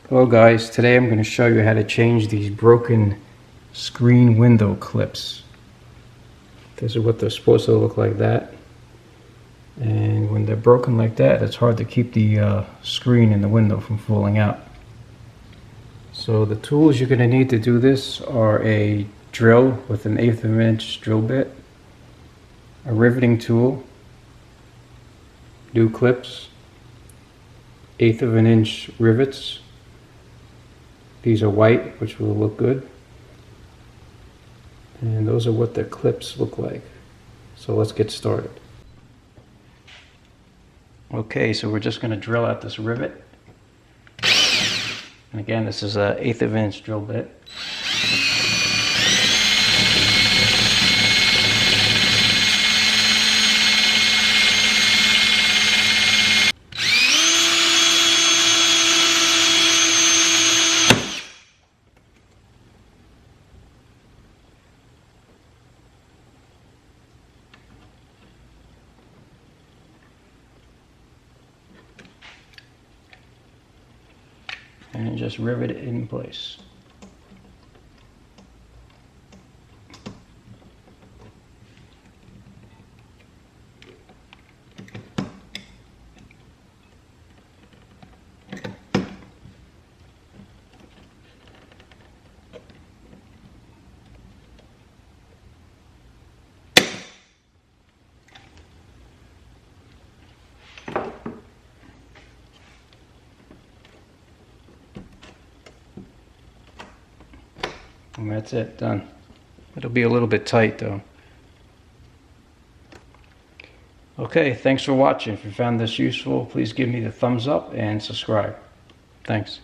Hello guys, today I'm going to show you how to change these broken screen window clips. This is what they're supposed to look like that. And when they're broken like that, it's hard to keep the screen in the window from falling out. So the tools you're going to need to do this are a drill with an 1/8 of an inch drill bit, a riveting tool, new clips, 1/8 of an inch rivets. These are white, which will look good. And those are what the clips look like. So let's get started. Okay, so we're just going to drill out this rivet. And again, this is a 1/8 of an inch drill bit. And just rivet it in place. And that's it, done. It'll be a little bit tight though. Okay, thanks for watching. If you found this useful, please give me the thumbs up and subscribe. Thanks.